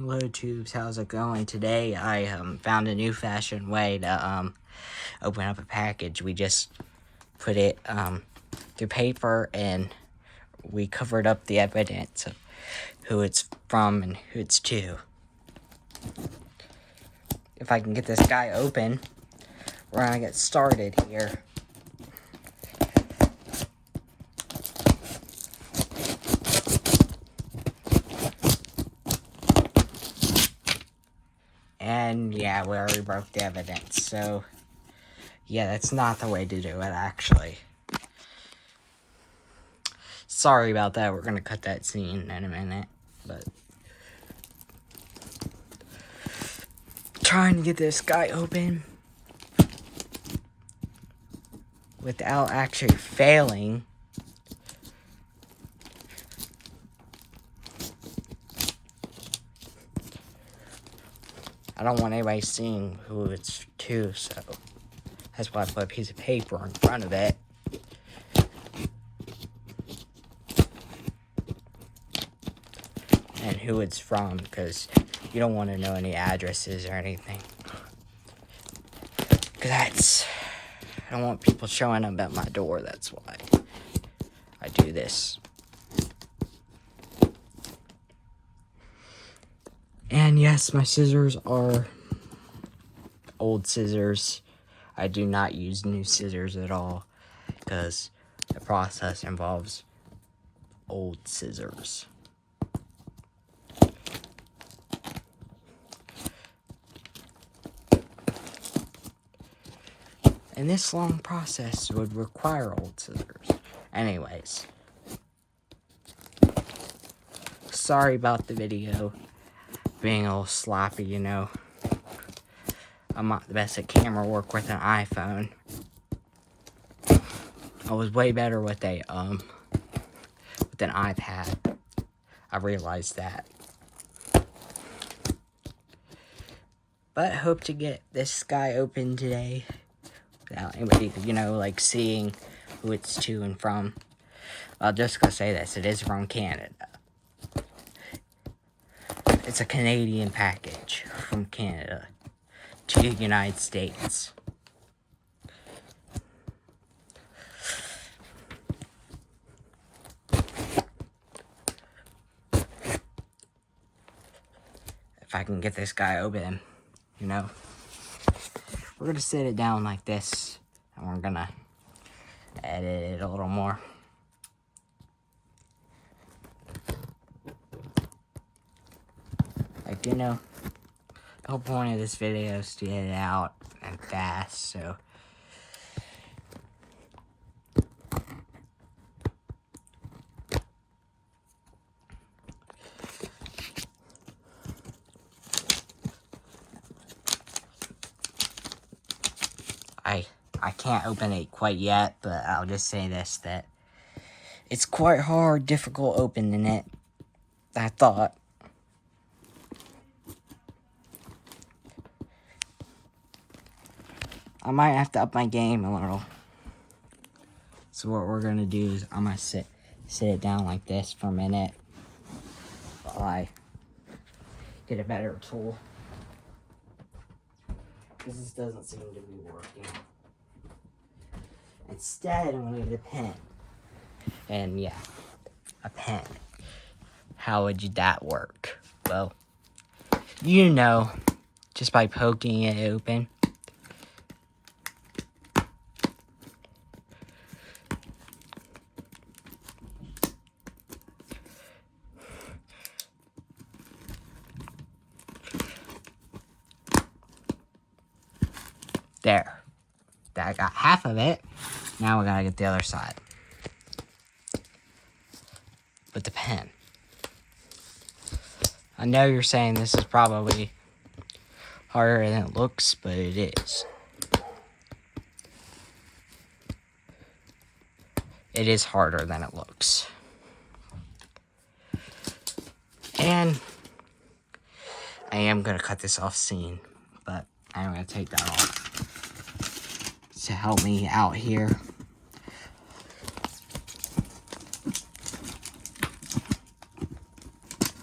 Hello tubes, how's it going? Today I found a new fashioned way to open up a package. We just put it through paper and we covered up the evidence of who it's from and who it's to. If I can get this guy open, we're gonna get started here. And yeah, we already broke the evidence, so yeah, that's not the way to do it, actually. Sorry about that, we're gonna cut that scene in a minute, but trying to get this guy open without actually failing. I don't want anybody seeing who it's to, so that's why I put a piece of paper in front of it. And who it's from, because you don't want to know any addresses or anything. Because I don't want people showing up at my door, that's why I do this. And yes, my scissors are old scissors. I do not use new scissors at all, because the process involves old scissors. And this long process would require old scissors. Anyways. Sorry about the video being a little sloppy, you know. I'm not the best at camera work with an iPhone. I was way better with an iPad. I realized that. But I hope to get this guy open today without anybody, you know, like seeing who it's to and from. I'll just gonna say this, it is from Canada. It's a Canadian package from Canada to the United States. If I can get this guy open, you know, we're gonna sit it down like this, and we're gonna edit it a little more. Like, you know, the whole point of this video is to get it out and fast, so. I can't open it quite yet, but I'll just say this, that it's quite hard, difficult opening it, I thought. I might have to up my game a little. So what we're gonna do is I'm gonna sit it down like this for a minute while I get a better tool. Because this doesn't seem to be working. Instead, I'm gonna get a pen. And yeah, a pen. How would that work? Well, you know, just by poking it open. There. I got half of it. Now we gotta get the other side. With the pen. I know you're saying this is probably harder than it looks, but it is. It is harder than it looks. And I am gonna cut this off scene, but I'm gonna take that off to help me out here.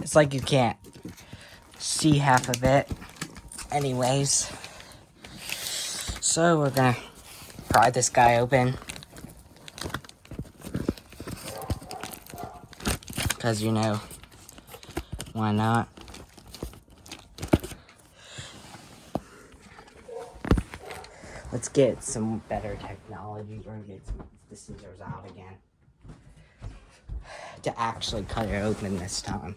It's like you can't see half of it. Anyways, so we're gonna pry this guy open. Because, you know, why not? Let's get some better technology. We're gonna get the scissors out again to actually cut it open this time.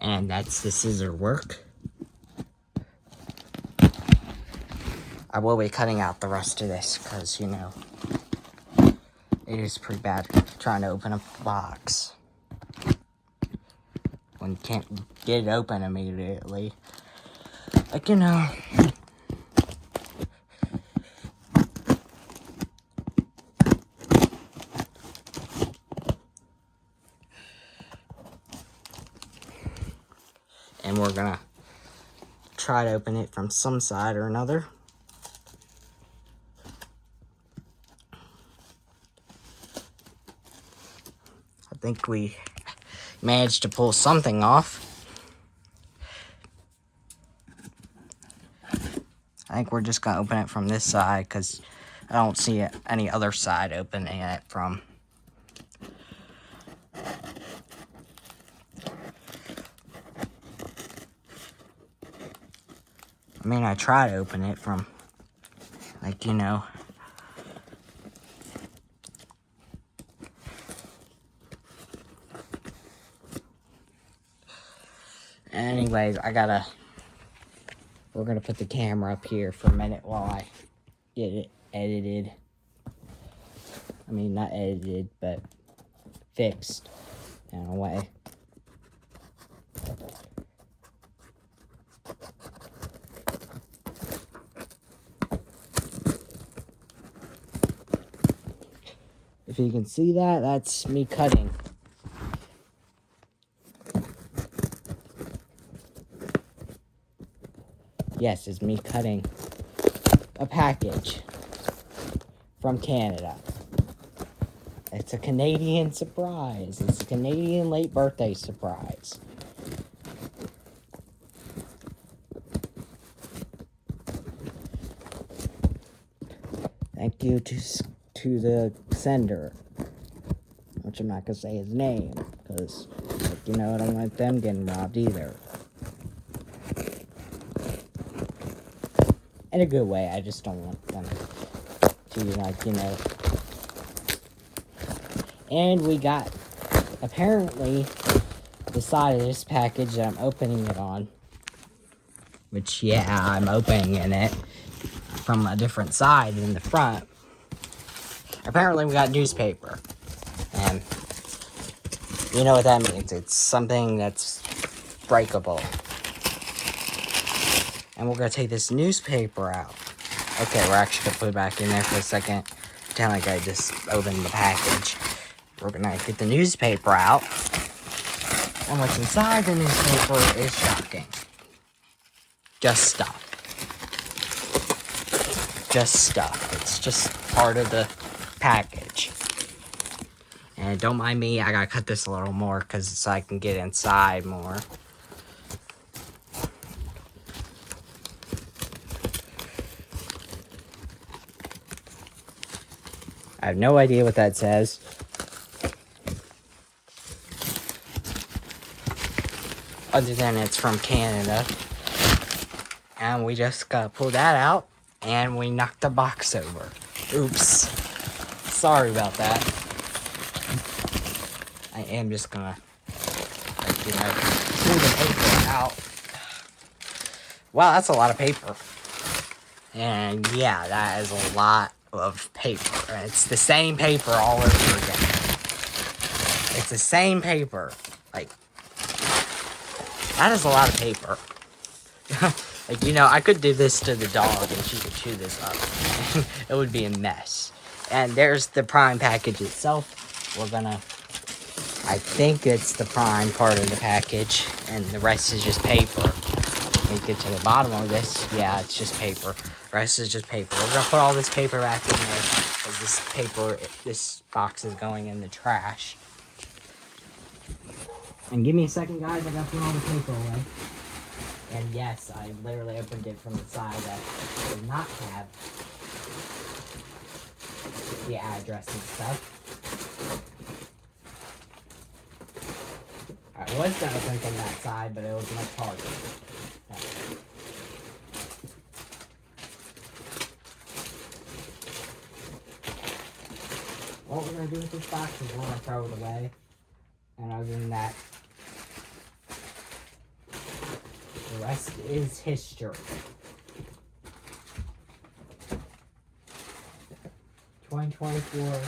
And that's the scissor work. I will be cutting out the rest of this because, you know, it is pretty bad trying to open a box when you can't get it open immediately. Like, you know. And we're gonna try to open it from some side or another. I think we managed to pull something off. I think we're just gonna open it from this side because I don't see any other side opening it from. I mean, I try to open it from, like, you know. Anyways, we're gonna put the camera up here for a minute while I get it edited. I mean, not edited, but fixed in a way. If you can see that, that's me cutting. Yes, it's me cutting a package from Canada. It's a Canadian surprise. It's a Canadian late birthday surprise. Thank you to the sender, which I'm not gonna say his name because, like, you know, I don't want them getting robbed either. In a good way, I just don't want them to, like, you know. And we got, apparently, the side of this package that I'm opening it on. Which, yeah, I'm opening it from a different side than the front. Apparently, we got newspaper. And you know what that means. It's something that's breakable. And we're going to take this newspaper out. Okay, we're actually going to put it back in there for a second. Pretend like I just opened the package. We're going to get the newspaper out. And what's inside the newspaper is shocking. Just stuff. Just stuff. It's just part of the package. And don't mind me, I gotta cut this a little more because so I can get inside more. I have no idea what that says. Other than it's from Canada. And we just gotta pull that out. And we knocked the box over. Oops. Sorry about that. I am just gonna, like, you know, pull the paper out. Wow, that's a lot of paper. And yeah, that is a lot of paper. And it's the same paper all over again. It's the same paper. Like, that is a lot of paper. Like, you know, I could do this to the dog and she could chew this up. It would be a mess. And there's the prime package itself. We're gonna, I think it's the prime part of the package, and the rest is just paper. Let me get to the bottom of this. Yeah, it's just paper. The rest is just paper. We're gonna put all this paper back in there, because this box is going in the trash. And give me a second, guys, I gotta put all the paper away. And yes, I literally opened it from the side that did not have the address and stuff. I was gonna open from that side, but it was much harder. What we're gonna do with this box is we're gonna throw it away. And other than that, the rest is history. 2024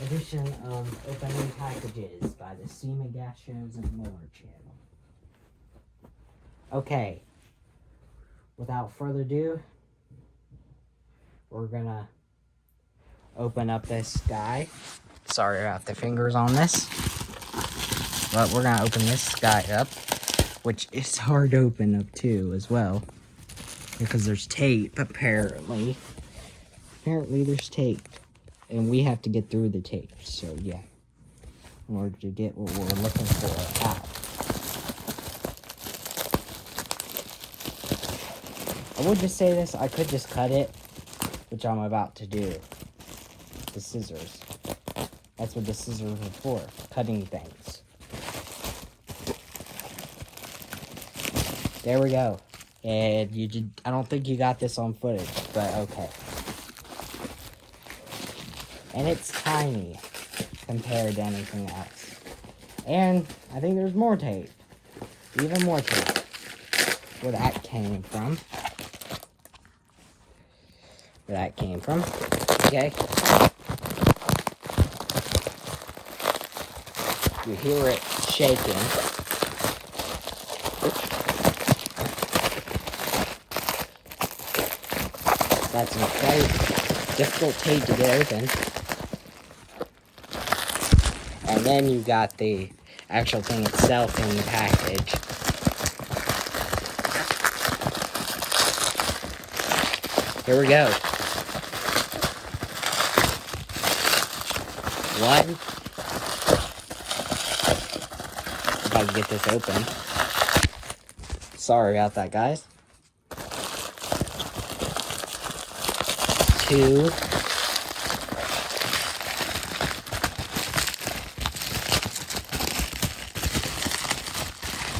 edition of Opening Packages by the Steam and Gas Shows and More channel. Okay, without further ado, we're gonna open up this guy. Sorry about the fingers on this. But we're gonna open this guy up, which is hard to open up too as well, because there's tape apparently. Apparently there's tape, and we have to get through the tape. So yeah, in order to get what we're looking for out. I would just say this: I could just cut it, which I'm about to do. The scissors. That's what the scissors are for, cutting things. There we go. And I don't think you got this on footage, but okay. And it's tiny compared to anything else. And I think there's more tape. Even more tape. Where that came from. Okay. You hear it shaking. That's a very difficult tape to get open. And then you got the actual thing itself in the package. Here we go. One. If I can get this open. Sorry about that, guys. 2.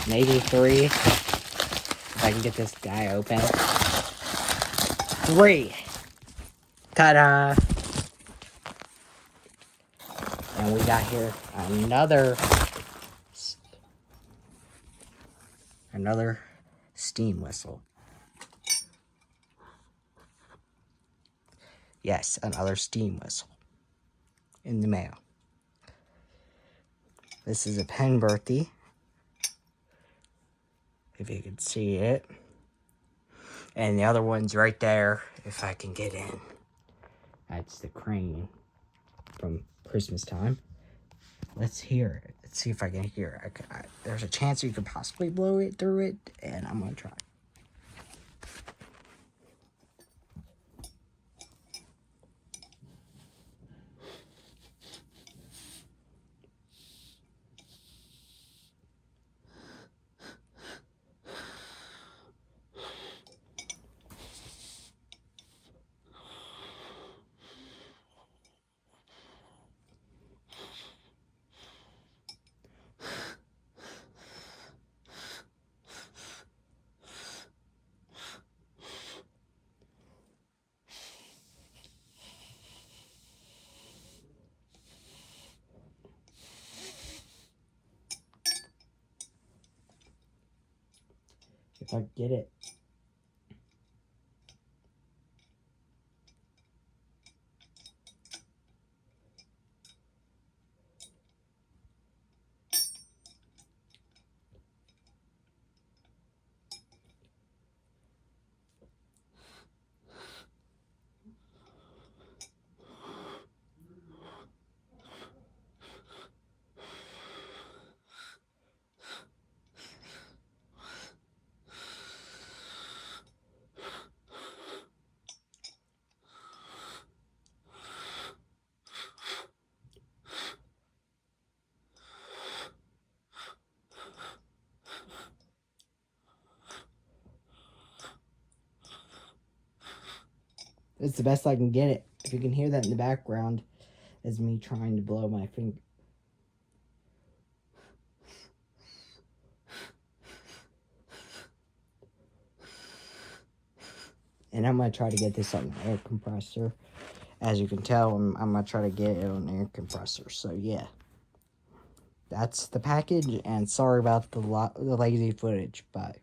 Maybe 3. If I can get this guy open. 3. Ta-da! And we got here another steam whistle. Yes, another steam whistle in the mail. This is a Penberthy, if you can see it. And the other one's right there, if I can get in. That's the crane from Christmas time. Let's hear it. Let's see if I can hear it. There's a chance you could possibly blow it through it, and I'm gonna try. If I get it. It's the best I can get it. If you can hear that in the background, is me trying to blow my finger. And I'm going to try to get this on the air compressor. As you can tell, I'm going to try to get it on the air compressor. So, yeah. That's the package. And sorry about the lazy footage. Bye.